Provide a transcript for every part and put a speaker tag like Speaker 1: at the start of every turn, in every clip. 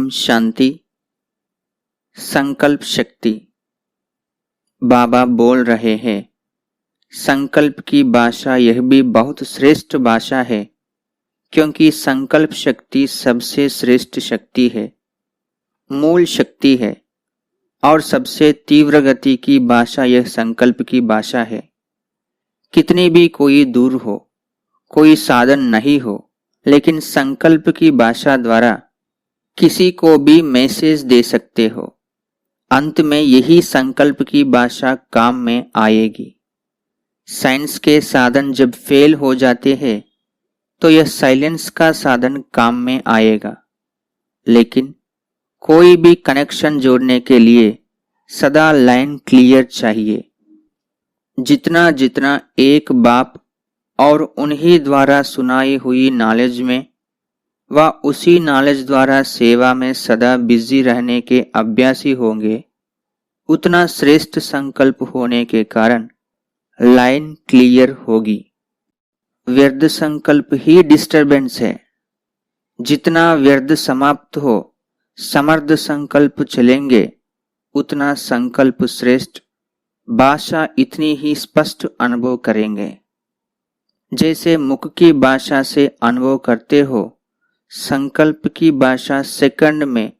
Speaker 1: ओम शांति। संकल्प शक्ति। बाबा बोल रहे हैं, संकल्प की भाषा यह भी बहुत श्रेष्ठ भाषा है, क्योंकि संकल्प शक्ति सबसे श्रेष्ठ शक्ति है, मूल शक्ति है और सबसे तीव्र गति की भाषा यह संकल्प की भाषा है। कितनी भी कोई दूर हो, कोई साधन नहीं हो, लेकिन संकल्प की भाषा द्वारा किसी को भी मैसेज दे सकते हो। अंत में यही संकल्प की भाषा काम में आएगी। साइंस के साधन जब फेल हो जाते हैं तो यह साइलेंस का साधन काम में आएगा। लेकिन कोई भी कनेक्शन जोड़ने के लिए सदा लाइन क्लियर चाहिए। जितना जितना एक बाप और उन्हीं द्वारा सुनाई हुई नॉलेज में व उसी नॉलेज द्वारा सेवा में सदा बिजी रहने के अभ्यासी होंगे, उतना श्रेष्ठ संकल्प होने के कारण लाइन क्लियर होगी। व्यर्थ संकल्प ही डिस्टरबेंस है। जितना व्यर्थ समाप्त हो, समर्थ संकल्प चलेंगे, उतना संकल्प श्रेष्ठ भाषा इतनी ही स्पष्ट अनुभव करेंगे। जैसे मुख की भाषा से अनुभव करते हो, संकल्प की भाषा सेकंड में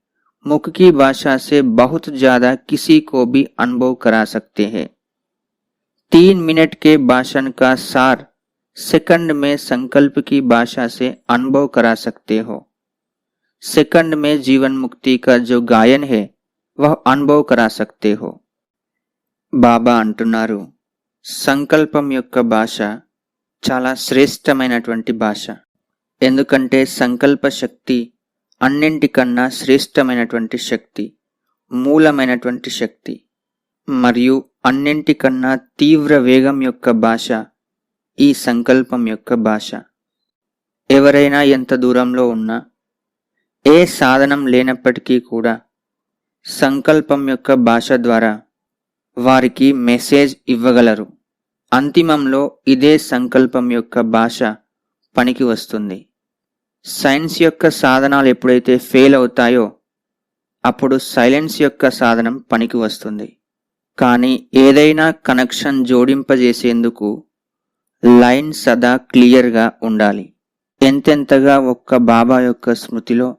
Speaker 1: मुख की भाषा से बहुत ज्यादा किसी को भी अनुभव करा सकते हैं। 3 मिनट के भाषण का सार सेकंड में संकल्प की भाषा से अनुभव करा सकते हो। सेकंड में जीवन मुक्ति का जो गायन है वह अनुभव करा सकते हो। బాబా అంటున్నారు, సంకల్పం యొక్క భాష చాలా శ్రేష్టమైనటువంటి భాష. ఎందుకంటే సంకల్ప శక్తి అన్నింటికన్నా శ్రేష్టమైనటువంటి శక్తి, మూలమైనటువంటి శక్తి మరియు అన్నింటికన్నా తీవ్ర వేగం యొక్క భాష ఈ సంకల్పం యొక్క భాష. ఎవరైనా ఎంత దూరంలో ఉన్నా, ఏ సాధనం లేనప్పటికీ కూడా సంకల్పం యొక్క భాష ద్వారా వారికి మెసేజ్ ఇవ్వగలరు. అంతిమంలో ఇదే సంకల్పం యొక్క భాష పనికి వస్తుంది. సైన్స్ యొక్క సాధనాలు ఎప్పుడైతే ఫెయిల్ అవుతాయో అప్పుడు సైలెన్స్ యొక్క సాధనం పనికి వస్తుంది. కానీ ఏదైనా కనెక్షన్ జోడింపజేసేందుకు లైన్ సదా క్లియర్గా ఉండాలి. ఎంతెంతగా ఒక్క బాబా యొక్క స్మృతిలో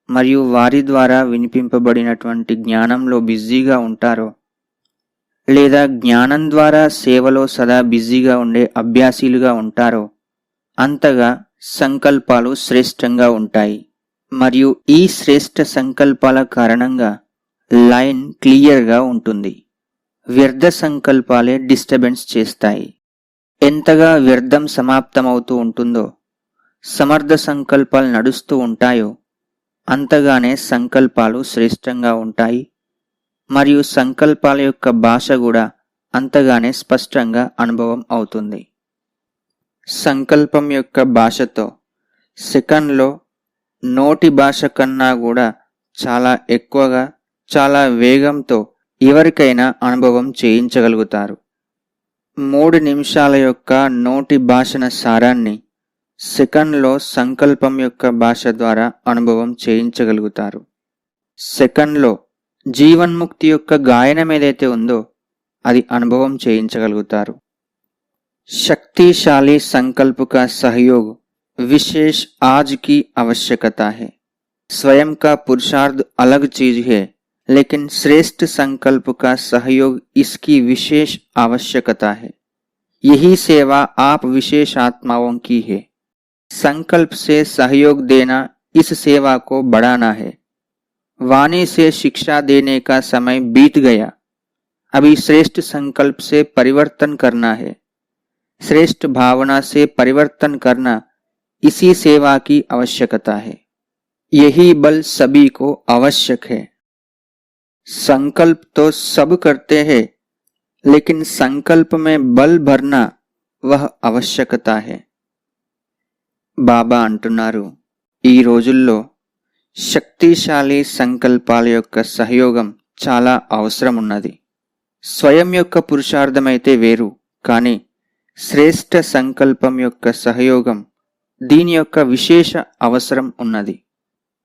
Speaker 1: మరియు వారి ద్వారా వినిపింపబడినటువంటి జ్ఞానంలో బిజీగా ఉంటారో, లేదా జ్ఞానం ద్వారా సేవలో సదా బిజీగా ఉండే అభ్యాసీలుగా ఉంటారో, అంతగా సంకల్పాలు శ్రేష్టంగా ఉంటాయి. మరియు ఈ శ్రేష్ట సంకల్పాల కారణంగా లైన్ క్లియర్గా ఉంటుంది. వ్యర్థ సంకల్పాలే డిస్టర్బెన్స్ చేస్తాయి. ఎంతగా వ్యర్థం సమాప్తమవుతూ ఉంటుందో, సమర్థ సంకల్పాలు నడుస్తూ ఉంటాయో, అంతగానే సంకల్పాలు శ్రేష్టంగా ఉంటాయి. మరియు సంకల్పాల యొక్క భాష కూడా అంతగానే స్పష్టంగా అనుభవం అవుతుంది. సంకల్పం యొక్క భాషతో సెకండ్లో నోటి భాష కన్నా కూడా చాలా ఎక్కువగా, చాలా వేగంతో ఎవరికైనా అనుభవం చేయించగలుగుతారు. 3 నిమిషాల యొక్క నోటి భాషణ సారాన్ని సెకండ్లో సంకల్పం యొక్క భాష ద్వారా అనుభవం చేయించగలుగుతారు. సెకండ్లో జీవన్ముక్తి యొక్క గాయనం ఏదైతే ఉందో అది అనుభవం చేయించగలుగుతారు. शक्तिशाली संकल्प का सहयोग विशेष आज की आवश्यकता है. स्वयं का पुरुषार्थ अलग चीज है, लेकिन श्रेष्ठ संकल्प का सहयोग इसकी विशेष आवश्यकता है. यही सेवा आप विशेष आत्माओं की है. संकल्प से सहयोग देना इस सेवा को बढ़ाना है. वाणी से शिक्षा देने का समय बीत गया. अभी श्रेष्ठ संकल्प से परिवर्तन करना है. श्रेष्ठ भावना से परिवर्तन करना इसी सेवा की आवश्यकता है. यही बल सभी को आवश्यक है. संकल्प तो सब करते हैं, लेकिन संकल्प में बल भरना वह आवश्यकता है. బాబా అంటున్నారు, ఈ రోజుల్లో శక్తిశాలి సంకల్పాల యొక్క సహయోగం చాలా అవసరం ఉన్నది. స్వయం యొక్క పురుషార్థమైతే వేరు, కానీ శ్రేష్ఠ సంకల్పం యొక్క సహయోగం, దీని యొక్క విశేష అవసరం ఉన్నది.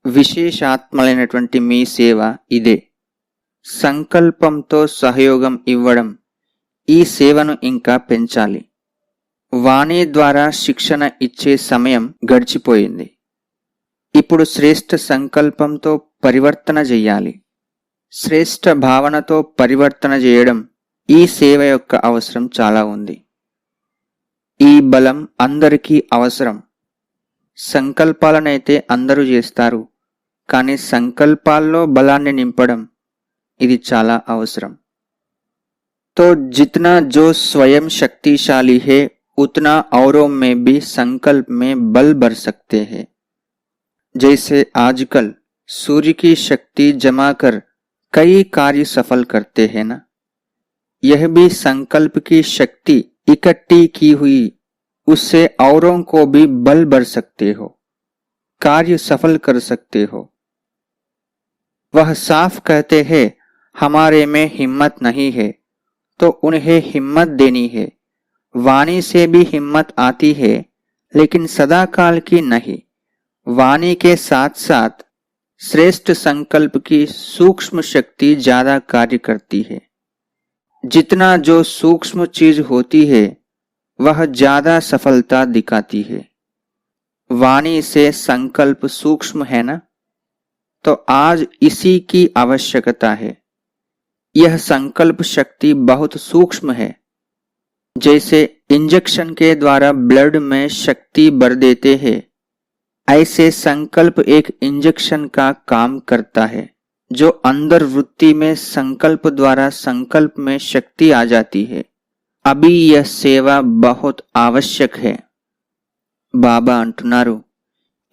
Speaker 1: విశేషాత్మలైనటువంటి మీ సేవ ఇదే. సంకల్పంతో సహయోగం ఇవ్వడం, ఈ సేవను ఇంకా పెంచాలి. వాణి ద్వారా శిక్షణ ఇచ్చే సమయం గడిచిపోయింది. ఇప్పుడు శ్రేష్ఠ సంకల్పంతో పరివర్తన చెయ్యాలి. శ్రేష్ఠ భావనతో పరివర్తన చేయడం ఈ సేవ యొక్క అవసరం చాలా ఉంది. ఈ బలం అందరికీ అవసరం. సంకల్పాలనైతే అందరూ చేస్తారు, కానీ సంకల్పాల్లో బలాన్ని నింపడం ఇది చాలా అవసరం. तो जितना जो स्वयं शक्तिशाली है उतना औरों में भी संकल्प में बल भर सकते हैं. जैसे आजकल सूर्य की शक्ति जमा कर कई कार्य सफल करते हैं ना, यह भी संकल्प की शक्ति इकट्ठी की हुई, उससे औरों को भी बल भर सकते हो, कार्य सफल कर सकते हो. वह साफ कहते हैं हमारे में हिम्मत नहीं है, तो उन्हें हिम्मत देनी है. वाणी से भी हिम्मत आती है, लेकिन सदाकाल की नहीं. वाणी के साथ साथ श्रेष्ठ संकल्प की सूक्ष्म शक्ति ज्यादा कार्य करती है. जितना जो सूक्ष्म चीज होती है वह ज्यादा सफलता दिखाती है. वाणी से संकल्प सूक्ष्म है ना, तो आज इसी की आवश्यकता है. यह संकल्प शक्ति बहुत सूक्ष्म है. जैसे इंजेक्शन के द्वारा ब्लड में शक्ति भर देते हैं, ऐसे संकल्प एक इंजेक्शन का काम करता है, जो अंदर वृत्ति में संकल्प द्वारा संकल्प में शक्ति आ जाती है. अभी यह सेवा बहुत आवश्यक है. బాబా అంటున్నారు,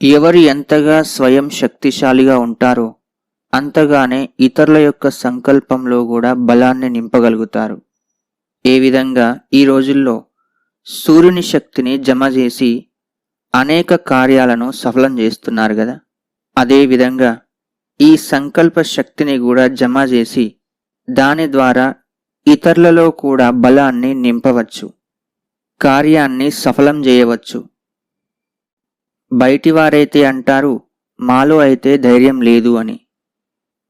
Speaker 1: ఎవరు ఎంతగా స్వయం శక్తిశాలిగా ఉంటారో అంతగానే ఇతరుల యొక్క సంకల్పంలో కూడా బలాన్ని నింపగలుగుతారు. ఏ విధంగా ఈ రోజుల్లో సూర్యుని శక్తిని జమ చేసి అనేక కార్యాలను సఫలం చేస్తున్నారు కదా, అదే విధంగా ఈ సంకల్ప శక్తిని కూడా జమ చేసి దాని ద్వారా ఇతరులలో కూడా బలాన్ని నింపవచ్చు, కార్యాన్ని సఫలం చేయవచ్చు. బయటివారైతే అంటారు మాలో అయితే ధైర్యం లేదు అని,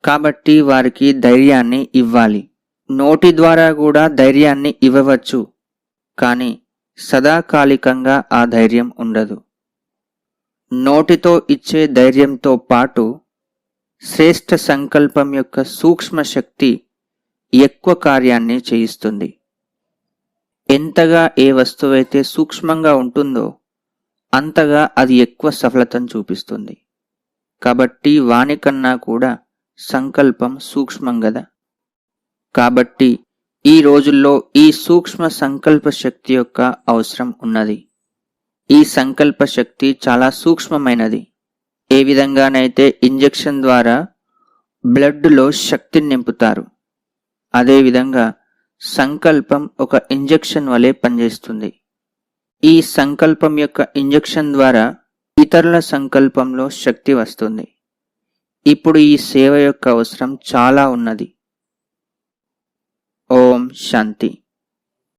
Speaker 1: కాబట్టి వారికి ధైర్యాన్ని ఇవ్వాలి. నోటి ద్వారా కూడా ధైర్యాన్ని ఇవ్వవచ్చు, కానీ సదాకాలికంగా ఆ ధైర్యం ఉండదు. నోటితో ఇచ్చే ధైర్యంతో పాటు శ్రేష్ఠ సంకల్పం యొక్క సూక్ష్మ శక్తి ఎక్కువ కార్యాన్ని చేయిస్తుంది. ఎంతగా ఏ వస్తువైతే సూక్ష్మంగా ఉంటుందో అంతగా అది ఎక్కువ సఫలతను చూపిస్తుంది. కాబట్టి వాని కన్నా కూడా సంకల్పం సూక్ష్మం కదా. కాబట్టి ఈ రోజుల్లో ఈ సూక్ష్మ సంకల్ప శక్తి యొక్క అవసరం ఉన్నది. ఈ సంకల్ప శక్తి చాలా సూక్ష్మమైనది. ఏ విధంగానైతే ఇంజెక్షన్ ద్వారా బ్లడ్లో శక్తిని నింపుతారు, అదేవిధంగా సంకల్పం ఒక ఇంజెక్షన్ వలె పనిచేస్తుంది. ఈ సంకల్పం యొక్క ఇంజెక్షన్ ద్వారా ఇతరుల సంకల్పంలో శక్తి వస్తుంది. ఇప్పుడు ఈ సేవ యొక్క అవసరం చాలా ఉన్నది. ఓం శాంతి.